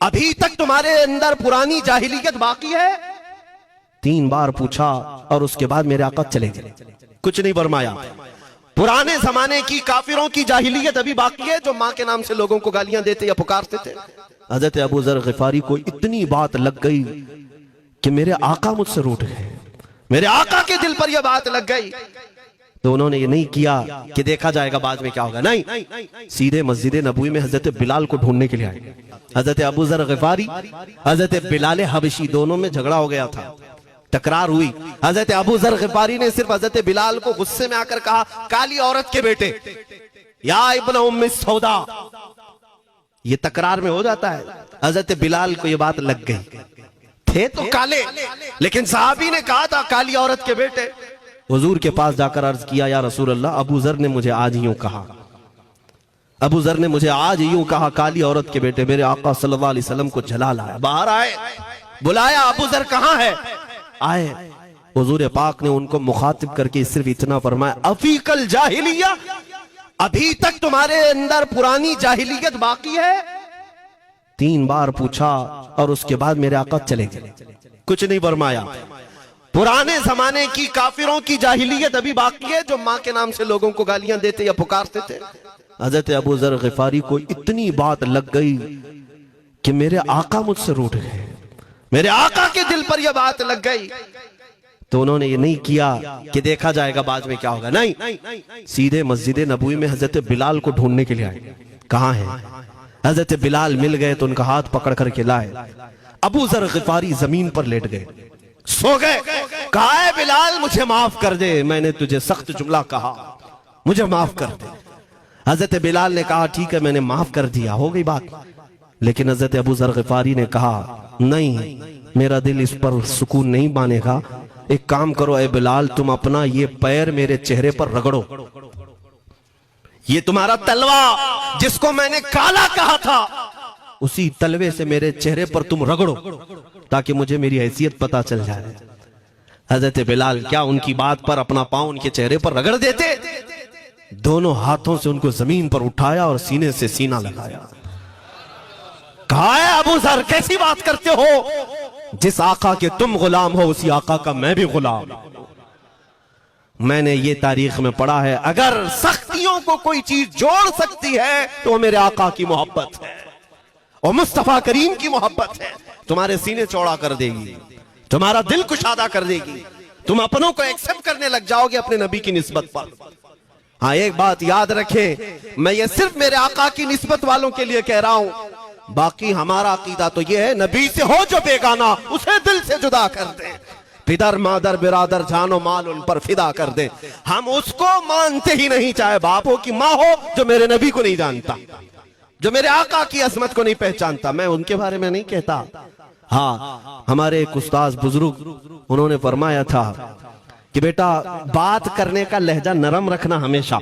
अभी तक तुम्हारे अंदर पुरानी जाहिलियत बाकी है? 3 बार पूछा और उसके बाद मेरे आका चले गए, कुछ नहीं फरमाया। पुराने जमाने की काफिरों की जाहिलियत अभी बाकी है, जो माँ के नाम से लोगों को गालियां देते या पुकारते थे। हजरत अबू जर गिफारी को इतनी बात लग गई कि मेरे आका मुझसे रूठ गए, मेरे आका के दिल पर यह बात लग गई। तो उन्होंने ये नहीं किया कि देखा जाएगा बाद में क्या होगा, नहीं, सीधे मस्जिद नबवी में हजरत बिलाल को ढूंढने के लिए आए। हजरत अबू जर गिफारी, हजरत बिलाल हबशी, दोनों में झगड़ा हो गया था, तकरार हुई। हजरत अबू जर गिफारी ने सिर्फ हजरत बिलाल को गुस्से में आकर कहा, काली औरत के बेटे, या इब्न उम्मी सौदा। ये तकरार में हो जाता है। हजरत बिलाल को ये बात लग गई, थे तो काले, लेकिन साहबी ने कहा था काली औरत के बेटे। हुजूर के पास जाकर अर्ज किया, या रसूल अल्लाह, अबू जर ने मुझे आज यूं कहा, अबू जर ने मुझे आज यूं कहा, काली औरत के बेटे। मेरे आका सल्लल्लाहु अलैहि वसल्लम को जला लाया, बाहर आए, बुलाया, अबू जर कहां है? आए। हुजूर पाक ने उनको मुखातिब करके सिर्फ इतना फरमाया, अफीकल जाहिलिया, अभी तक तुम्हारे अंदर पुरानी जाहिलियत बाकी है? 3 बार पूछा और उसके बाद मेरे आका चले गए, कुछ नहीं फरमाया। पुराने जमाने की काफिरों की जाहिलियत अभी बाकी है, जो माँ के नाम से लोगों को गालियां देते या पुकारते थे। हजरत अबू जर गिफारी को इतनी बात लग गई कि मेरे आका मुझसे रूठ गए, मेरे आका के दिल पर यह बात लग गई। तो उन्होंने ये नहीं किया कि देखा जाएगा बाद में क्या होगा, नहीं, सीधे मस्जिद नबवी में हजरत बिलाल को ढूंढने के लिए आए। कहां है? हजरत बिलाल मिल गए तो उनका हाथ पकड़ करके लाए। अबू जर गिफारी जमीन पर लेट गए, सो गए। कहा है बिलाल, मुझे माफ कर दे, मैंने तुझे सख्त जुमला कहा, मुझे माफ कर दे। हजरत बिलाल ने कहा, ठीक है, मैंने माफ कर दिया, हो गई बात। लेकिन हजरत अबू जर गिफारी ने कहा, नहीं, मेरा दिल इस पर सुकून नहीं मानेगा। एक काम करो ए बिलाल, तुम अपना ये पैर मेरे चेहरे पर रगड़ो, ये तुम्हारा तलवा जिसको मैंने काला कहा था, उसी तलवे से मेरे चेहरे पर तुम रगड़ो, ताकि मुझे मेरी हैसियत पता चल जाए। हजरत बिलाल क्या उनकी बात पर अपना पांव उनके चेहरे पर रगड़ देते, दोनों हाथों से उनको जमीन पर उठाया और सीने से सीना लगाया। कहा है अबू जर, कैसी बात करते हो? जिस आका के तुम गुलाम हो, उसी आका का मैं भी गुलाम। मैंने ये तारीख में पढ़ा है, अगर सख्तियों को कोई चीज जोड़ सकती है तो वो मेरे आका की मोहब्बत है और मुस्तफा करीम की मोहब्बत है। तुम्हारे सीने चौड़ा कर देगी, तुम्हारा दिल कुशादा कर देगी, तुम अपनों को एक्सेप्ट करने लग जाओगे अपने नबी की निस्बत पर। हाँ, एक बात याद रखें, मैं ये सिर्फ मेरे आका की निस्बत वालों के लिए कह रहा हूं, बाकी हमारा अकीदा तो ये है, नबी से हो जो बेगाना, उसे दिल से जुदा कर दे। पिदर मादर बिरादर जानो माल उन पर फिदा कर दे। हम उसको मानते ही नहीं, चाहे बाप हो कि माँ हो, जो मेरे नबी को नहीं जानता, जो मेरे आका की अजमत को नहीं पहचानता। मैं उनके बारे में नहीं कहता। हाँ, हमारे एक उस्ताद बुजुर्ग, उन्होंने फरमाया था कि बेटा, बात करने का लहजा नरम रखना हमेशा।